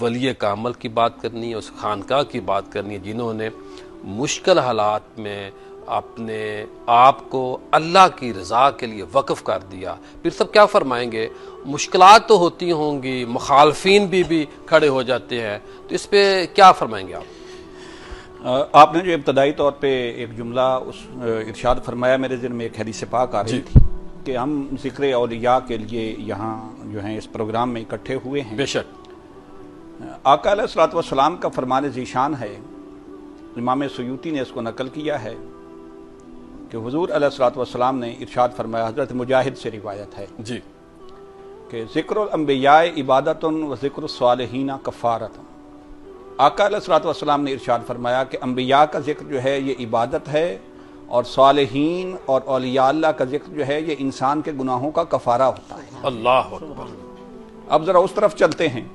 ولی کامل کی بات کرنی ہے، اس خانقاہ کی بات کرنی ہے جنہوں نے مشکل حالات میں اپنے آپ کو اللہ کی رضا کے لیے وقف کر دیا۔ پھر سب کیا فرمائیں گے؟ مشکلات تو ہوتی ہوں گی، مخالفین بھی کھڑے ہو جاتے ہیں، تو اس پہ کیا فرمائیں گے آپ نے جو ابتدائی طور پہ ایک جملہ ارشاد فرمایا، میرے ذہن میں ایک حدیث پاک آ رہی تھی کہ ہم ذکر اولیاء کے لیے یہاں جو ہیں اس پروگرام میں اکٹھے ہوئے ہیں۔ بے شک آقا علیہ الصلوۃ والسلام کا فرمان ذیشان ہے، امام سیوطی نے اس کو نقل کیا ہے کہ حضور علیہ الصلوۃ والسلام نے ارشاد فرمایا، حضرت مجاہد سے روایت ہے جی، کہ ذکر الانبیاء عبادت و ذکر الصالحین کفارت۔ آقا علیہ الصلوۃ والسلام نے ارشاد فرمایا کہ انبیاء کا ذکر جو ہے یہ عبادت ہے، اور صالحین اور اولیاء اللہ کا ذکر جو ہے یہ انسان کے گناہوں کا کفارہ ہوتا ہے۔ اللہ اکبر۔ اب ذرا اس طرف چلتے ہیں۔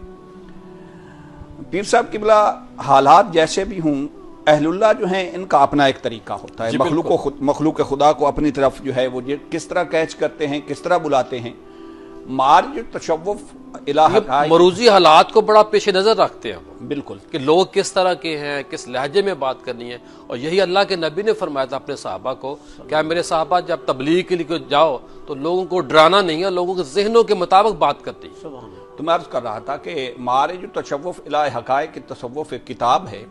پیر صاحب قبلہ، حالات جیسے بھی ہوں، اہل اللہ جو ہیں ان کا اپنا ایک طریقہ ہوتا ہے، مخلوق خدا کو اپنی طرف جو ہے وہ کس طرح کیچ کرتے ہیں، کس طرح بلاتے ہیں۔ مارج تشوف الہ مروزی حالات کو بڑا پیش نظر رکھتے ہیں وہ، بالکل، کہ لوگ کس طرح کے ہیں، کس لہجے میں بات کرنی ہے، اور یہی اللہ کے نبی نے فرمایا تھا اپنے صحابہ کو، کیا میرے صحابہ جب تبلیغ کے لیے جاؤ تو لوگوں کو ڈرانا نہیں ہے، لوگوں کے ذہنوں کے مطابق بات کرتی ہے۔ تو میں عرض کر رہا تھا کہ مارج تشوف الہ حقائق کی تصوف ایک کتاب ہے،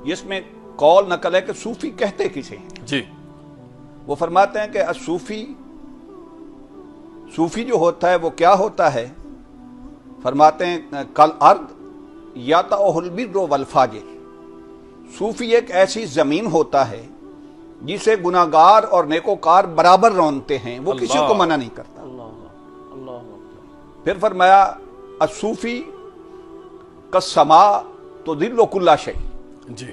جس میں قول نقل ہے کہ صوفی کہتے کسے ہیں۔ جی، وہ فرماتے ہیں کہ صوفی جو ہوتا ہے وہ کیا ہوتا ہے؟ فرماتے ہیں کل ارض یاتعہ البر والفاجر، صوفی ایک ایسی زمین ہوتا ہے جسے گناہگار اور نیکوکار برابر رونتے ہیں، وہ کسی کو منع نہیں کرتا۔ پھر فرمایا الصوفی کالسماء تظل کل شیء، جی،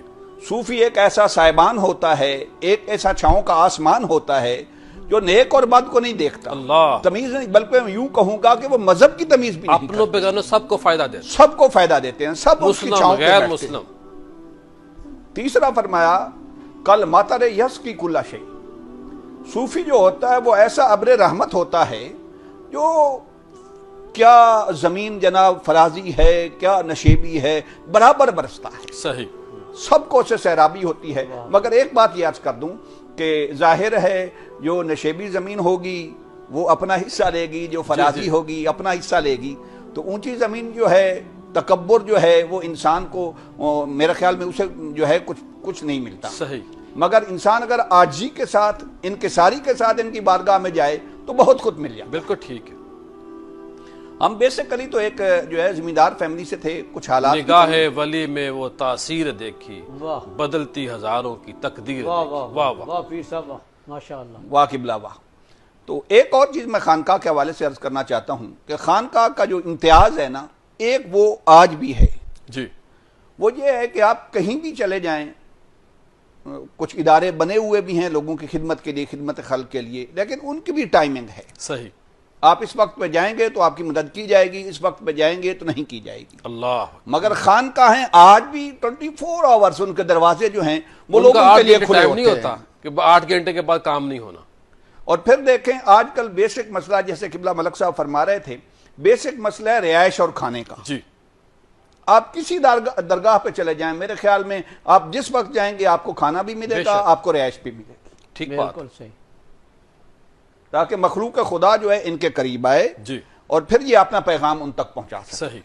صوفی ایک ایسا سائبان ہوتا ہے، ایک ایسا چھاؤں کا آسمان ہوتا ہے جو نیک اور بد کو نہیں دیکھتا، اللہ تمیز نہیں، بلکہ میں یوں کہوں گا کہ وہ مذہب کی تمیز بھی نہیں اپنوں بیگانوں سب کو فائدہ دیتے، سب کو فائدہ دیتے ہیں، سب اس کی مسلم چھاؤں پہ غیر بیٹھتے مسلم۔ ہیں۔ تیسرا فرمایا کل مطر یسقی کل شیء، صوفی جو ہوتا ہے وہ ایسا ابر رحمت ہوتا ہے جو کیا زمین جناب فرازی ہے، کیا نشیبی ہے، برابر برستا ہے، صحیح، سب کو اسے سیرابی ہوتی ہے۔ مگر ایک بات یہ عرض کر دوں کہ ظاہر ہے جو نشیبی زمین ہوگی وہ اپنا حصہ لے گی، جو فرازی ہوگی اپنا حصہ لے گی، تو اونچی زمین جو ہے، تکبر جو ہے، وہ انسان کو میرے خیال میں اسے جو ہے کچھ نہیں ملتا۔ صحیح، مگر انسان اگر عاجزی کے ساتھ، انکساری کے ساتھ ان کی بارگاہ میں جائے تو بہت کچھ مل جائے۔ بالکل ٹھیک ہے۔ ہم بیسیکلی تو ایک جو ہے زمیندار فیملی سے تھے، کچھ حالات نگاہ ولی میں وہ تاثیر دیکھی، بدلتی ہزاروں کی تقدیر دیکھی۔ واہ واہ پیر صاحب، واہ، ماشاءاللہ، واہ قبلہ واہ۔ تو ایک اور چیز میں خانقاہ کے حوالے سے عرض کرنا چاہتا ہوں کہ خانقاہ کا جو امتیاز ہے نا، ایک وہ آج بھی ہے، جی، وہ یہ ہے کہ آپ کہیں بھی چلے جائیں، کچھ ادارے بنے ہوئے بھی ہیں لوگوں کی خدمت کے لیے، خدمت خلق کے لیے، لیکن ان کی بھی ٹائمنگ ہے۔ صحیح، آپ اس وقت پہ جائیں گے تو آپ کی مدد کی جائے گی، اس وقت پہ جائیں گے تو نہیں کی جائے گی۔ اللہ، مگر خانقاہیں آج بھی 24 آورز ان کے دروازے جو ہیں وہ لوگوں کے لیے کھلے ہوتے نہیں ہوتا کہ 8 گھنٹے کے بعد کام نہیں ہونا۔ اور پھر دیکھیں آج کل بیسک مسئلہ، جیسے قبلہ ملک صاحب فرما رہے تھے، بیسک مسئلہ ہے رہائش اور کھانے کا۔ جی، آپ کسی درگاہ پہ چلے جائیں، میرے خیال میں آپ جس وقت جائیں گے آپ کو کھانا بھی ملے گا، آپ کو رہائش بھی ملے گی، ٹھیک بات، بالکل صحیح، تاکہ مخلوق خدا جو ہے ان کے قریب آئے جی، اور پھر یہ اپنا پیغام ان تک پہنچا سکے۔ صحیح۔